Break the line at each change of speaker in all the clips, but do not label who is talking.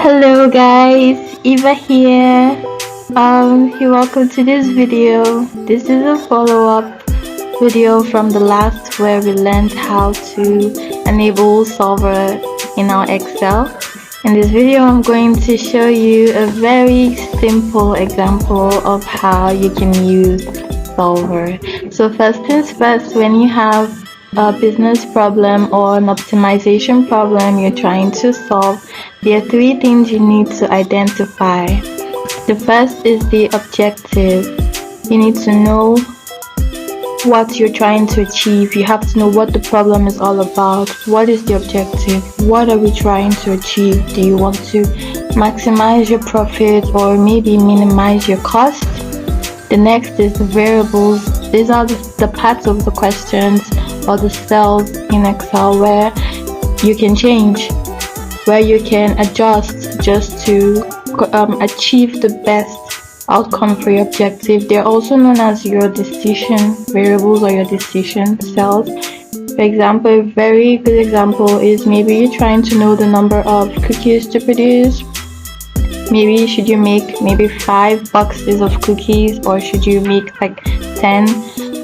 Hello guys, Eva here. Welcome to this video. This is a follow-up video from the last where we learned how to enable Solver in our Excel. In this video, I'm going to show you a very simple example of how you can use Solver. So first things first, when you have a business problem or an optimization problem you're trying to solve, there are three things you need to identify. The first is the objective. You need to know what you're trying to achieve. You have to know what the problem is all about. What is the objective? What are we trying to achieve? Do you want to maximize your profit or maybe minimize your cost? The next is the variables. These are the parts of the questions or the cells in Excel where you can change, where you can adjust just to achieve the best outcome for your objective. They're also known as your decision variables or your decision cells. For example, a very good example is maybe you're trying to know the number of cookies to produce. Maybe should you make maybe 5 boxes of cookies, or should you make like 10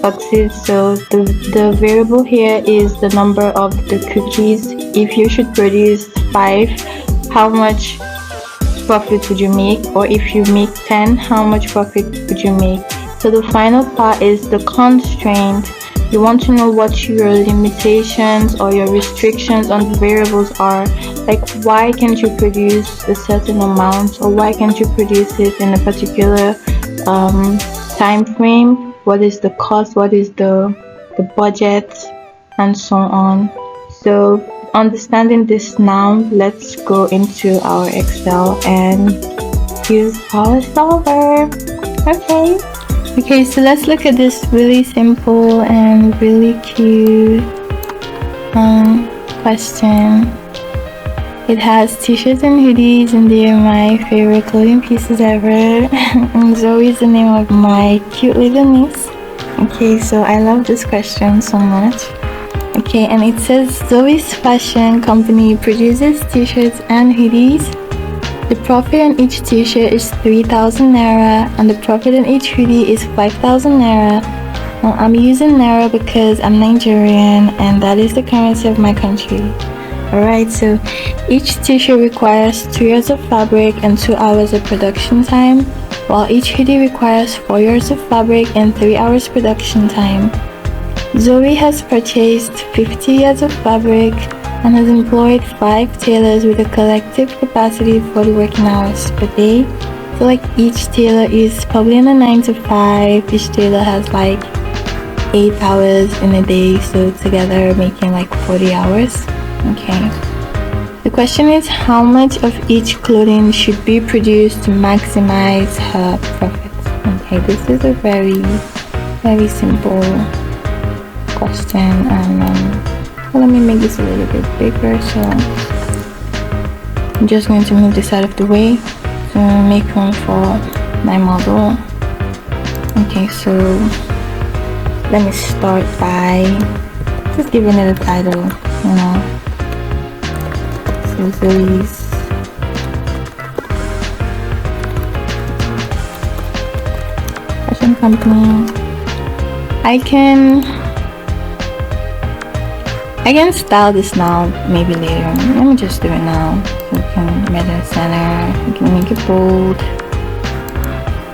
boxes? So the variable here is the number of the cookies. If you should produce 5, how much profit would you make? Or if you make 10, how much profit would you make? So the final part is the constraint. You want to know what your limitations or your restrictions on the variables are. Like, why can't you produce a certain amount, or why can't you produce it in a particular time frame? What is the cost? What is the budget, and so on. So understanding this now, let's go into our Excel and use our Solver. Okay, so let's look at this really simple and really cute question. It has t-shirts and hoodies, and they are my favorite clothing pieces ever. And Zoe is the name of my cute little niece. Okay, so I love this question so much. Okay, and it says Zoe's fashion company produces t-shirts and hoodies. The profit on each t-shirt is 3,000 naira, and the profit on each hoodie is 5,000 naira. Now, I'm using naira because I'm Nigerian and that is the currency of my country. Alright, so each t-shirt requires 2 yards of fabric and 2 hours of production time, while each hoodie requires 4 yards of fabric and 3 hours production time. Zoe has purchased 50 yards of fabric and has employed 5 tailors with a collective capacity of 40 working hours per day. So like each tailor is probably in a 9 to 5. Each tailor has like 8 hours in a day, so together making like 40 hours. Okay. The question is, how much of each clothing should be produced to maximize her profits? Okay, this is a very simple question, and let me make this a little bit bigger. So I'm just going to move this out of the way to make room for my model. Okay, so let me start by just giving it a title, you know. So Zoe's fashion company. I can style this now, maybe later. Let me just do it now. So we can red and center. We can make it bold.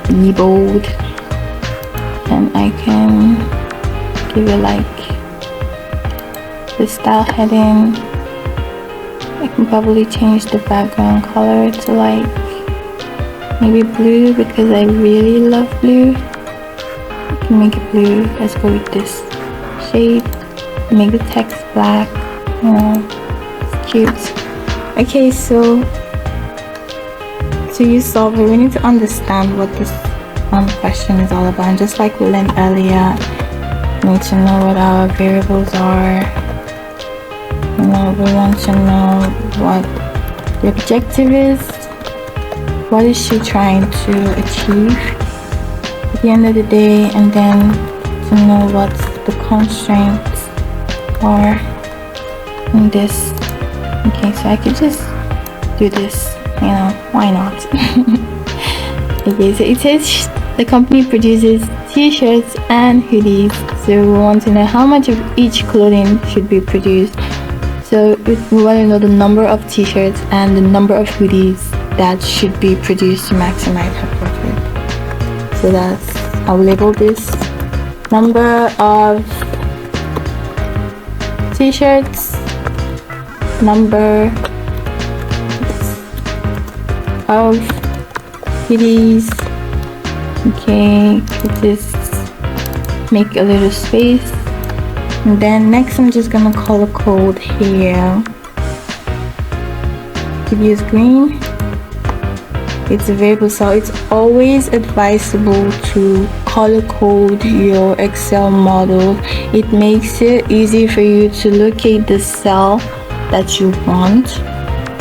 Be bold. And I can give it like the style heading. I can probably change the background color to like maybe blue because I really love blue. I can make it blue. Let's go with this shade. Make the text black, you know, it's cute. Okay, so to use Solver, we need to understand what this question is all about. And just like we learned earlier, we need to know what our variables are. You know, we want to know what the objective is. What is she trying to achieve at the end of the day, and then to know what's the constraints are in this. Okay, so I could just do this you know, why not? Okay, so it says the company produces t-shirts and hoodies, so we want to know how much of each clothing should be produced. So we want to know the number of t-shirts and the number of hoodies that should be produced to maximize her profit. So that's, I'll label this number of t-shirts, number of hoodies. Okay, just make a little space, and then next I'm just gonna color code here. Could use green. It's a variable cell. It's always advisable to color code your Excel model. It makes it easy for you to locate the cell that you want.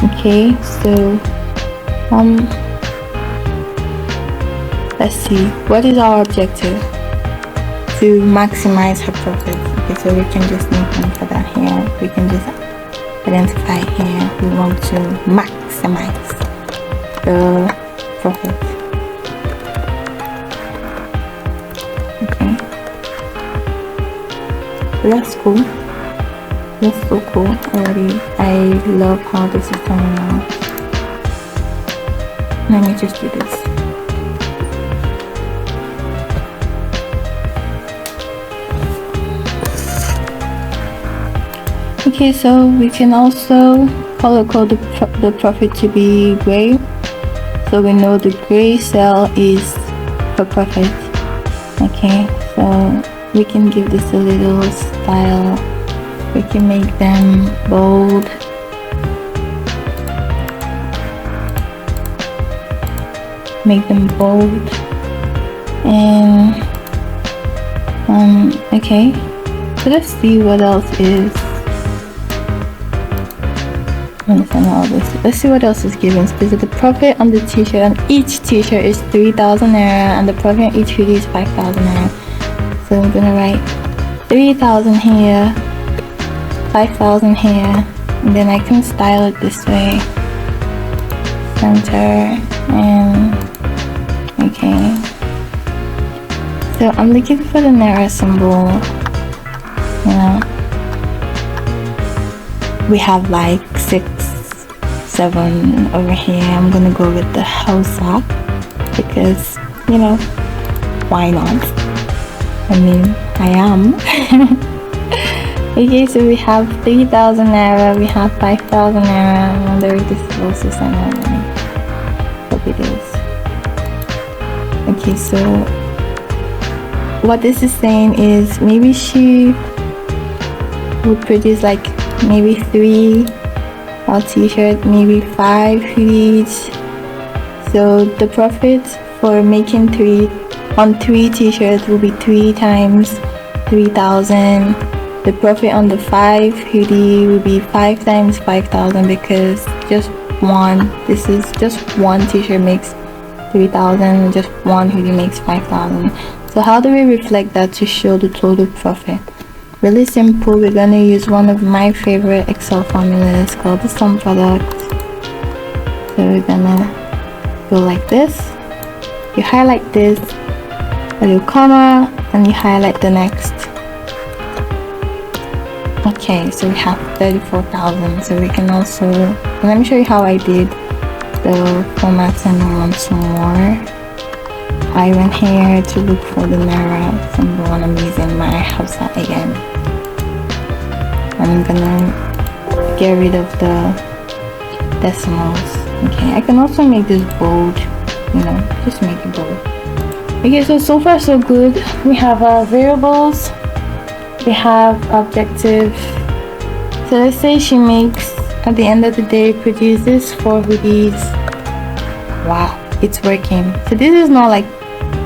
Okay, so let's see, what is our objective? To maximize her profit. Okay, so we can just make one for that here. We can just identify here we want to maximize the profit. Okay, so that's cool. That's so cool already. I love how this is coming out. Let me just do this. Okay, so we can also color code the profit to be gray, so we know the gray cell is for profit. Okay, so we can give this a little style. We can make them bold. Make them bold. And okay, so let's see what else is. Let's see what else is given. So the profit on the t-shirt, on each t-shirt is 3,000 naira, and the profit on each hoodie is 5,000 naira. So I'm gonna write 3,000 here, 5,000 here, and then I can style it this way. Center, and okay. So I'm looking for the naira symbol. You know, we have like 6, 7 over here. I'm gonna go with the Hausa because, you know, why not? I mean, I am. Okay, so we have 3,000 naira, we have 5,000 naira. I wonder if this is also something. Hope it is. Okay, so what this is saying is maybe she would produce like maybe 3 t-shirt, maybe 5 hoodies. So the profit for making 3 on 3 t-shirts will be 3 times 3,000. The profit on the 5 hoodie will be 5 times 5,000, because just one, this is just one t-shirt makes 3,000, just one hoodie makes 5,000. So how do we reflect that to show the total profit? Really simple. We're gonna use one of my favorite Excel formulas called the sum product. So we're gonna go like this. You highlight this, a little comma, and you highlight the next. Okay, so we have 34,000. So we can also, let me show you how I did the formatting once more. I went here to look for the naira symbol, and I'm using my Hausa again. I'm gonna get rid of the decimals. Okay, I can also make this bold, you know, just make it bold. Okay, so far so good. We have our variables, we have objective. So let's say she makes, at the end of the day, produces 4 hoodies. Wow, it's working. So this is not like,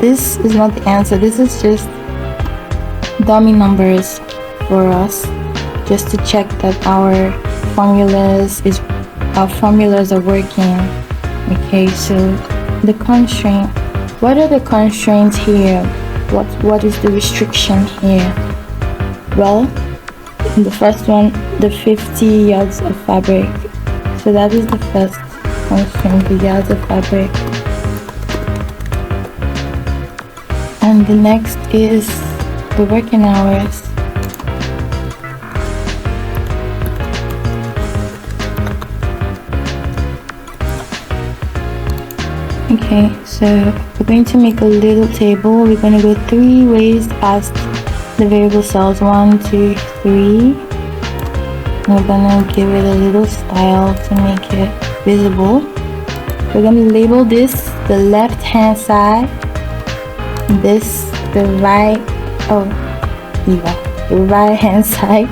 this is not the answer. This is just dummy numbers for us, just to check that our formulas are working. Okay, so the constraint, what are the constraints here? What is the restriction here? Well, the first one, the 50 yards of fabric. So that is the first constraint, the yards of fabric. And the next is the working hours. Okay, so we're going to make a little table. We're going to go 3 ways past the variable cells, 1, 2, 3. We're going to give it a little style to make it visible. We're going to label this the left hand side, this the right, the right hand side,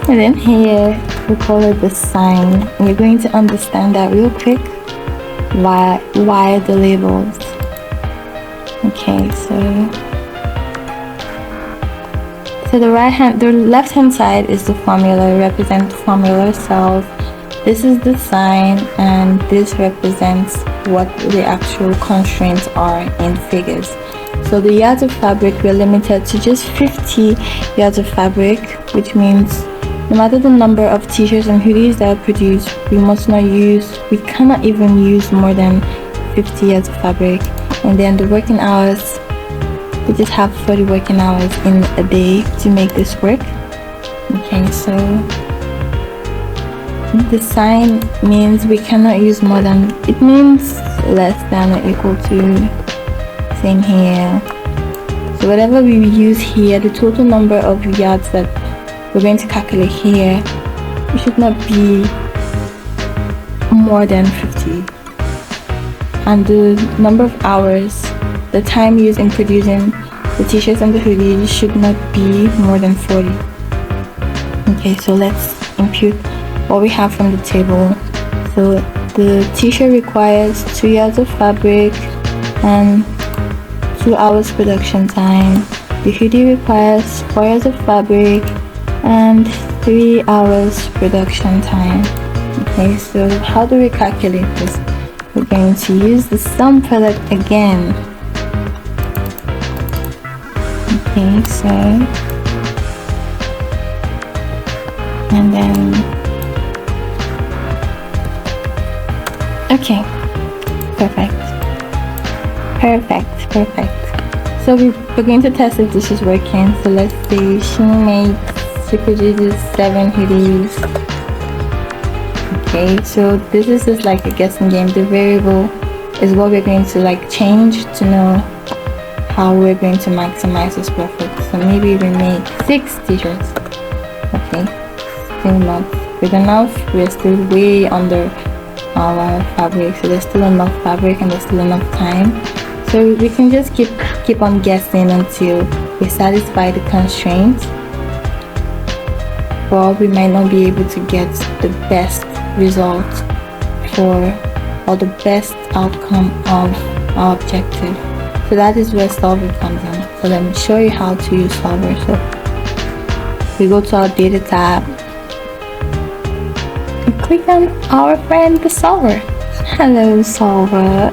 and then here we call it the sign. And you're going to understand that real quick. Why the labels? Okay, so the left hand side is the formula, represents formula cells. This is the sign, and this represents what the actual constraints are in figures. So the yards of fabric, we're limited to just 50 yards of fabric, which means no matter the number of t-shirts and hoodies that are produced, we cannot even use more than 50 yards of fabric. And then the working hours, we just have 40 working hours in a day to make this work. Okay, so the sign means we cannot use more than, it means less than or equal to, same here. So whatever we use here, the total number of yards that we're going to calculate here, it should not be more than 50. And the number of hours, the time used in producing the t-shirts and the hoodies should not be more than 40. Okay, so let's impute what we have from the table. So the t-shirt requires 2 yards of fabric and 2 hours production time. The hoodie requires 4 yards of fabric and 3 hours production time. Okay, so how do we calculate this? We're going to use the sum product again. Okay, so and then okay, perfect. So we're going to test if this is working. So let's say she produces 7 hoodies. Okay, so this is just like a guessing game. The variable is what we're going to change to know how we're going to maximize this profit. So maybe we make 6 t-shirts. Okay, still not good enough. We're still way under our fabric, so there's still enough fabric and there's still enough time. So we can just keep on guessing until we satisfy the constraints. But we might not be able to get the best result or the best outcome of our objective. So that is where Solver comes in. So let me show you how to use Solver. So we go to our data tab and click on our friend the Solver. Hello Solver.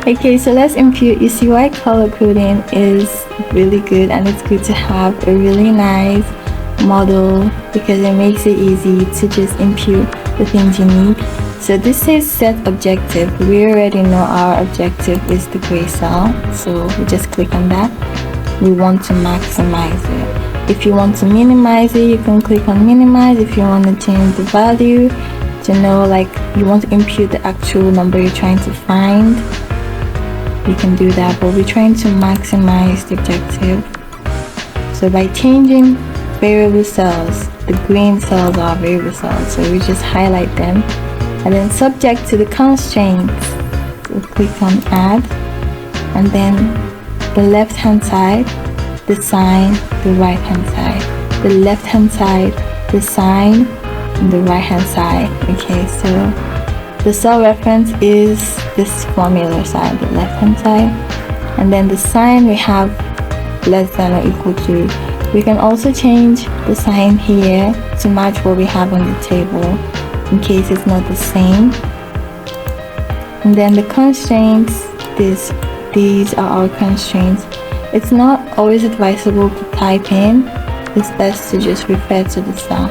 Okay, so let's impute. You see why color coding is really good, and it's good to have a really nice model because it makes it easy to just impute the things you need. So this says set objective. We already know our objective is the gray cell, so we just click on that. We want to maximize it. If you want to minimize it, you can click on minimize. If you want to change the value to know, like, you want to impute the actual number you're trying to find, you can do that. But we're trying to maximize the objective. So by changing variable cells, the green cells are variable cells, so we just highlight them, and then subject to the constraints, so click on add, and then the left hand side, the sign, the right hand side, the left hand side, the sign, and the right hand side. Okay, so the cell reference is this formula side, the left hand side, and then the sign we have less than or equal to. We can also change the sign here to match what we have on the table in case it's not the same. And then the constraints, these are our constraints. It's not always advisable to type in. It's best to just refer to the cell.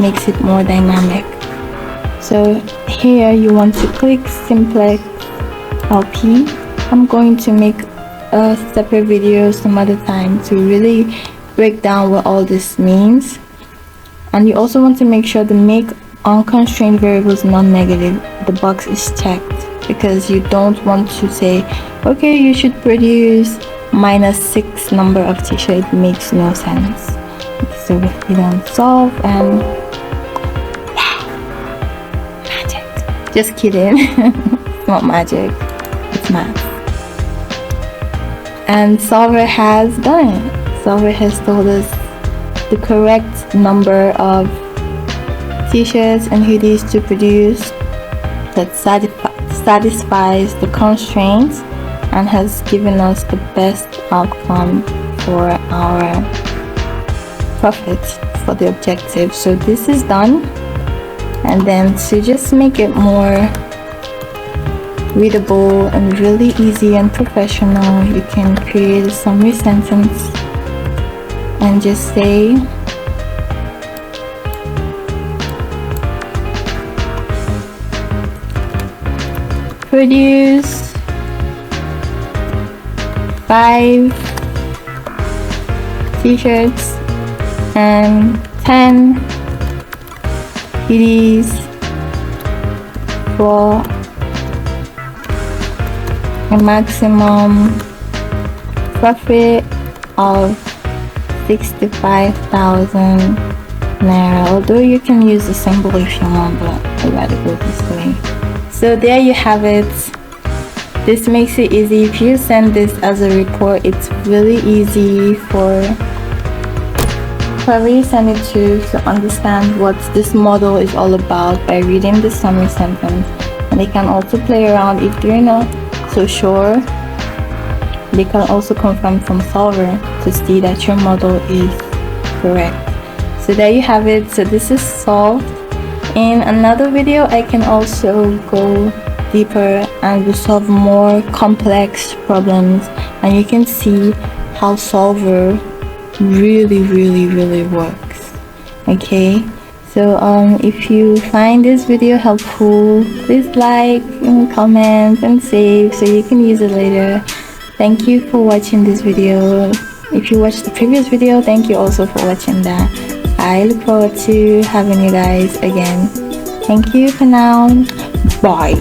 Makes it more dynamic. So here you want to click simplex LP. I'm going to make a separate video some other time to really break down what all this means. And you also want to make sure the make unconstrained variables non-negative, the box is checked, because you don't want to say, okay, you should produce -6 number of t-shirts. It makes no sense. So we don't solve, and magic. Just kidding. It's not magic, it's math. And Solver has done it. Solver has told us the correct number of t-shirts and hoodies to produce that satisfies the constraints, and has given us the best outcome for our profit for the objective. So this is done, and then to just make it more readable and really easy and professional, you can create a summary sentence and just say produce 5 t-shirts and 10 hoodies for a maximum profit of 65,000 naira. Although you can use the symbol if you want, but I'd rather go this way. So there you have it. This makes it easy. If you send this as a report, it's really easy for whoever you send it to understand what this model is all about by reading the summary sentence. And they can also play around if they're not so sure. They can also confirm from Solver to see that your model is correct. So there you have it. So this is solved. In another video, I can also go deeper and resolve more complex problems, and you can see how Solver really works. Okay, so if you find this video helpful, please like and comment and save so you can use it later. Thank you for watching this video. If you watched the previous video, thank you also for watching that. I look forward to having you guys again. Thank you for now. Bye.